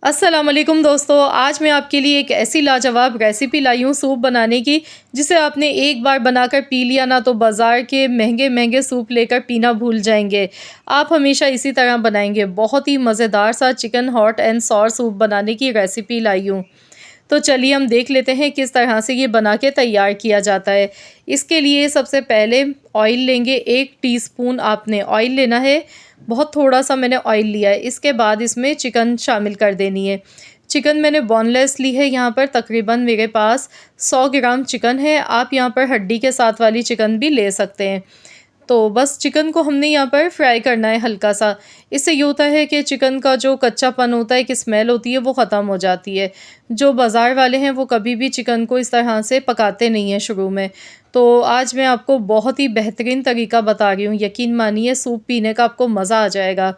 अस्सलाम वालेकुम दोस्तों, आज मैं आपके लिए एक ऐसी लाजवाब रेसिपी लाई हूँ सूप बनाने की, जिसे आपने एक बार बनाकर पी लिया ना तो बाज़ार के महंगे-महंगे सूप लेकर पीना भूल जाएँगे। आप हमेशा इसी तरह बनाएँगे। बहुत ही मज़ेदार सा chicken hot and sour soup बनाने की रेसिपी लाई हूँ। तो चलिए हम देख लेते हैं किस तरह से ये बना के तैयार किया जाता है। इसके लिए सबसे पहले ऑयल लेंगे, 1 टीस्पून आपने ऑयल लेना है। बहुत थोड़ा-सा मैंने ऑयल लिया है। इसके बाद इसमें चिकन शामिल कर देनी है। चिकन मैंने बोनलेस ली है, यहाँ पर तकरीबन मेरे पास 100 ग्राम चिकन है। आप यहाँ पर हड्डी के साथ वाली चिकन भी ले सकते हैं। तो बस चिकन को हमने यहाँ पर फ्राई करना है हल्का-सा। इससे ये होता है कि चिकन का जो कच्चापन होता है, एक स्मेल होती है, वो ख़त्म हो जाती है। जो बाज़ार वाले हैं वो कभी भी चिकन को इस तरह से पकाते नहीं हैं शुरू में। तो आज मैं आपको बहुत ही बेहतरीन तरीका बता रही हूँ, यकीन मानिए सूप पीने का आपको मज़ा आ जाएगा।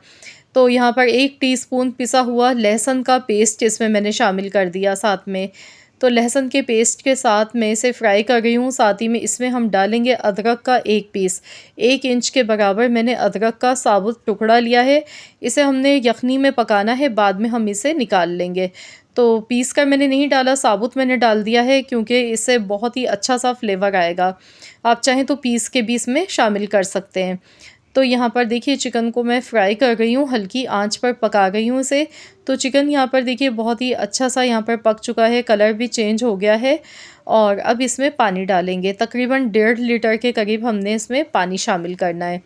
तो यहाँ पर 1 टीस्पून पिसा हुआ लहसुन का पेस्ट इसमें मैंने शामिल कर दिया साथ में। तो लहसुन के पेस्ट के साथ मैं इसे फ्राई कर रही हूँ, साथ ही में इसमें हम डालेंगे अदरक का 1 पीस। 1 इंच के बराबर मैंने अदरक का साबुत टुकड़ा लिया है। इसे हमने यखनी में पकाना है, बाद में हम इसे निकाल लेंगे। तो पीस कर मैंने नहीं डाला, साबुत मैंने डाल दिया है क्योंकि इससे बहुत ही अच्छा-सा फ्लेवर आएगा। आप चाहें तो पीस के भी इसमें शामिल कर सकते हैं। तो यहाँ पर देखिए चिकन को मैं फ्राई कर रही हूँ, हल्की आंच पर पका रही हूँ इसे। तो चिकन यहाँ पर देखिए बहुत ही अच्छा-सा यहाँ पर पक चुका है, कलर भी चेंज हो गया है और अब इसमें पानी डालेंगे। तकरीबन 1.5 लीटर के करीब हमने इसमें पानी शामिल करना है।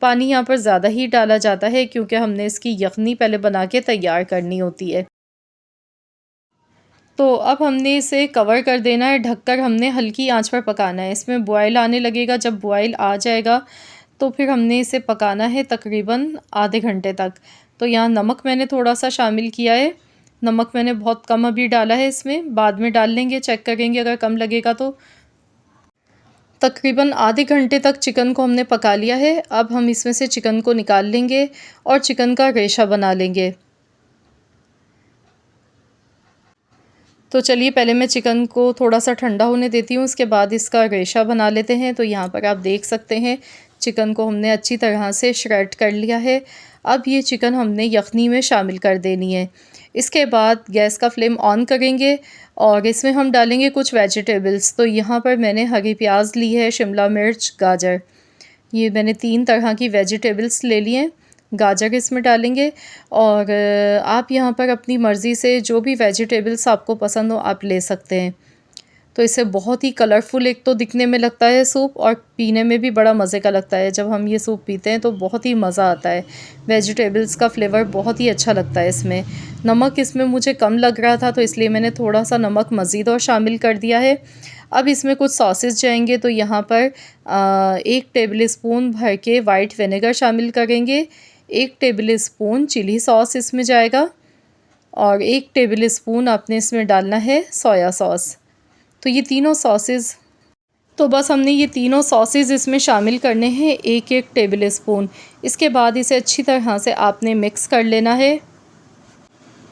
पानी यहाँ पर ज़्यादा ही डाला जाता है क्योंकि हमने इसकी यखनी पहले बना के तैयार करनी होती है। तो अब हमने इसे कवर कर देना है, ढककर हमने हल्की आंच पर पकाना है। इसमें बॉयल आने लगेगा, जब बॉयल आ जाएगा तो फिर हमने इसे पकाना है तकरीबन आधे घंटे तक। तो यहाँ नमक मैंने थोड़ा-सा शामिल किया है। नमक मैंने बहुत कम अभी डाला है इसमें, बाद में डाल लेंगे, चेक करेंगे अगर कम लगेगा तो। तकरीबन आधे घंटे तक चिकन को हमने पका लिया है। अब हम इसमें से चिकन को निकाल लेंगे और चिकन का रेशा बना लेंगे। तो चलिए पहले मैं चिकन को थोड़ा-सा ठंडा होने देती हूँ, उसके बाद इसका रेशा बना लेते हैं। तो यहाँ पर आप देख सकते हैं चिकन को हमने अच्छी तरह से श्रेड कर लिया है। अब ये चिकन हमने यखनी में शामिल कर देनी है। इसके बाद गैस का फ्लेम ऑन करेंगे और इसमें हम डालेंगे कुछ वेजिटेबल्स। तो यहाँ पर मैंने हरी प्याज़ ली है, शिमला मिर्च, गाजर। ये मैंने 3 तरह की वेजिटेबल्स ले ली हैं। गाजर इसमें डालेंगे और आप यहाँ पर अपनी मर्ज़ी से जो भी वेजिटेबल्स आपको पसंद हो आप ले सकते हैं। तो इससे बहुत ही कलरफुल एक तो दिखने में लगता है सूप और पीने में भी बड़ा मज़े का लगता है। जब हम ये सूप पीते हैं तो बहुत ही मज़ा आता है। वेजिटेबल्स का फ्लेवर बहुत ही अच्छा लगता है इसमें। नमक इसमें मुझे कम लग रहा था तो इसलिए मैंने थोड़ा-सा नमक मज़ीद और शामिल कर दिया है। अब इसमें कुछ सॉसेस जाएँगे, तो यहाँ पर 1 टेबल स्पून भर के वाइट विनेगर शामिल करेंगे। 1 टेबल स्पून चिली सॉस इसमें जाएगा और 1 टेबल स्पून आपने इसमें डालना है सोया सॉस। तो ये तीनों सॉसेस, तो बस हमने ये तीनों सॉसेस इसमें शामिल करने हैं, 1-1 टेबल स्पून। इसके बाद इसे अच्छी तरह से आपने मिक्स कर लेना है।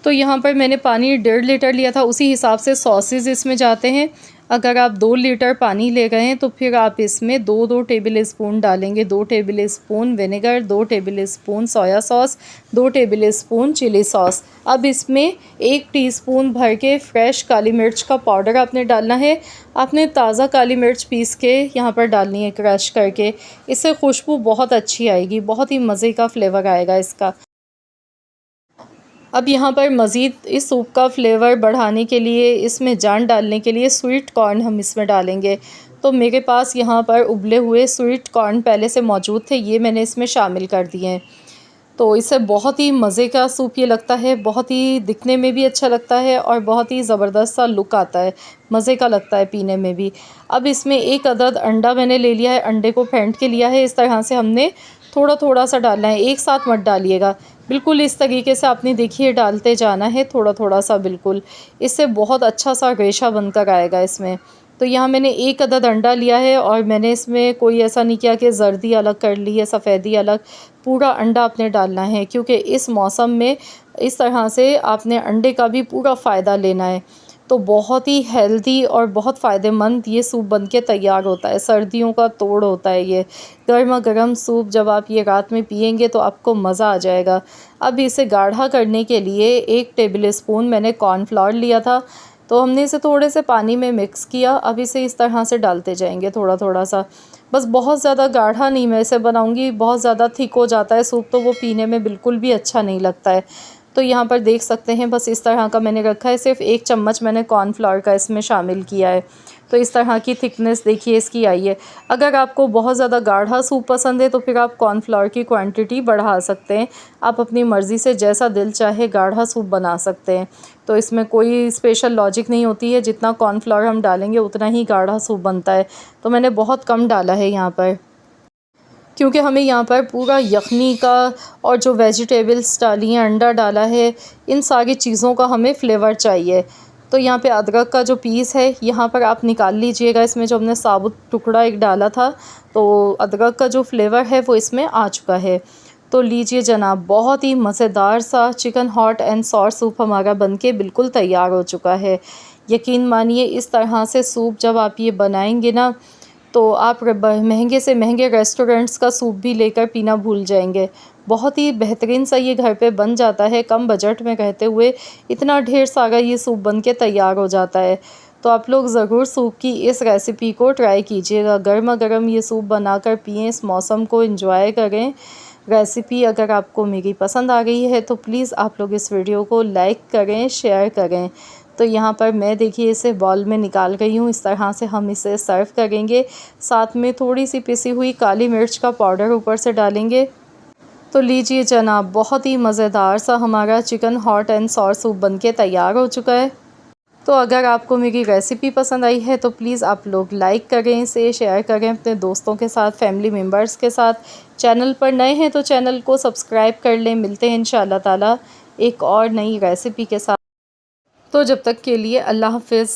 तो यहाँ पर मैंने पानी 1.5 लीटर लिया था, उसी हिसाब से सॉसेस इसमें जाते हैं। अगर आप 2 लीटर पानी ले गए हैं तो फिर आप इसमें 2-2 टेबल स्पून डालेंगे। 2 tablespoon vinegar, 2 tablespoon soya sauce, 2 tablespoon chilli sauce. अब इसमें 1 टीस्पून भर के फ्रेश काली मिर्च का पाउडर आपने डालना है। आपने ताज़ा काली मिर्च पीस के यहाँ पर डालनी है, क्रश करके। इससे खुशबू बहुत अच्छी आएगी, बहुत ही मज़े का फ्लेवर आएगा इसका। अब यहाँ पर मज़ीद इस सूप का फ्लेवर बढ़ाने के लिए, इसमें जान डालने के लिए स्वीट कॉर्न हम इसमें डालेंगे। तो मेरे पास यहाँ पर उबले हुए स्वीट कॉर्न पहले से मौजूद थे, ये मैंने इसमें शामिल कर दिए हैं। तो इससे बहुत ही मज़े का सूप ये लगता है, बहुत ही दिखने में भी अच्छा लगता है और बहुत ही ज़बरदस्त सा लुक आता है, मज़े का लगता है पीने में भी। अब इसमें 1 अदद अंडा मैंने ले लिया है, अंडे को फेंट के लिया है। इस तरह से हमने थोड़ा-थोड़ा सा डालना है, एक साथ मत डालिएगा। बिल्कुल इस तरीके से आपने देखिए डालते जाना है थोड़ा-थोड़ा सा बिल्कुल। इससे बहुत अच्छा सा रेशा बनकर आएगा इसमें। तो यहाँ मैंने 1 अदद अंडा लिया है और मैंने इसमें कोई ऐसा नहीं किया कि ज़र्दी अलग कर ली है, सफ़ेदी अलग। पूरा अंडा आपने डालना है क्योंकि इस मौसम में इस तरह से आपने अंडे का भी पूरा फ़ायदा लेना है। तो बहुत ही हेल्दी और बहुत फ़ायदेमंद ये सूप बन के तैयार होता है। सर्दियों का तोड़ होता है ये। गर्मा-गर्म सूप जब आप ये रात में पिएँगे तो आपको मज़ा आ जाएगा। अब इसे गाढ़ा करने के लिए 1 टेबल स्पून मैंने कॉर्नफ्लोर लिया था, तो हमने इसे थोड़े से पानी में मिक्स किया। अब इसे इस तरह से डालते जाएंगे थोड़ा-थोड़ा सा। बस बहुत ज़्यादा गाढ़ा नहीं मैं इसे बनाऊंगी, बहुत ज़्यादा थिक हो जाता है सूप तो वो पीने में बिल्कुल भी अच्छा नहीं लगता है। तो यहाँ पर देख सकते हैं बस इस तरह का मैंने रखा है। सिर्फ 1 चम्मच मैंने कॉर्नफ्लोर का इसमें शामिल किया है। तो इस तरह की थिकनेस देखिए इसकी आई है। अगर आपको बहुत ज़्यादा गाढ़ा सूप पसंद है तो फिर आप कॉर्नफ्लोर की क्वांटिटी बढ़ा सकते हैं। आप अपनी मर्ज़ी से जैसा दिल चाहे गाढ़ा सूप बना सकते हैं। तो इसमें कोई स्पेशल लॉजिक नहीं होती है, जितना कॉर्नफ्लोर हम डालेंगे उतना ही गाढ़ा सूप बनता है। तो मैंने बहुत कम डाला है यहाँ पर, क्योंकि हमें यहाँ पर पूरा यखनी का और जो वेजिटेबल्स डाली हैं, अंडा डाला है, इन सारी चीज़ों का हमें फ्लेवर चाहिए। तो यहाँ पे अदरक का जो पीस है यहाँ पर आप निकाल लीजिएगा। इसमें जो हमने साबुत टुकड़ा एक डाला था, तो अदरक का जो फ्लेवर है वो इसमें आ चुका है। तो लीजिए जनाब, बहुत ही मज़ेदार सा chicken hot and sour soup हमारा बनके बिल्कुल तैयार हो चुका है। यकीन मानिए इस तरह से सूप जब आप ये बनाएंगे ना, तो आप महंगे से महंगे रेस्टोरेंट्स का सूप भी लेकर पीना भूल जाएंगे। बहुत ही बेहतरीन सा ये घर पे बन जाता है, कम बजट में रहते हुए इतना ढेर सारा ये सूप बन के तैयार हो जाता है। तो आप लोग ज़रूर सूप की इस रेसिपी को ट्राई कीजिएगा। गर्मा गर्म ये सूप बनाकर पिएं, इस मौसम को एंजॉय करें। रेसिपी अगर आपको मेरी पसंद आ गई है तो प्लीज़ आप लोग इस वीडियो को लाइक करें, शेयर करें। तो यहाँ पर मैं देखिए इसे बॉल में निकाल रही हूँ। इस तरह से हम इसे सर्व करेंगे। साथ में थोड़ी सी पिसी हुई काली मिर्च का पाउडर ऊपर से डालेंगे। तो लीजिए जनाब, बहुत ही मज़ेदार सा हमारा chicken hot and sour soup बनके तैयार हो चुका है। तो अगर आपको मेरी रेसिपी पसंद आई है तो प्लीज़ आप लोग लाइक करें, इसे शेयर करें अपने दोस्तों के साथ, फैमिली मेम्बर्स के साथ। चैनल पर नए हैं तो चैनल को सब्सक्राइब कर लें। मिलते हैं इंशाअल्लाह ताला एक और नई रेसिपी के साथ। तो जब तक के लिए अल्लाह हाफ़िज़।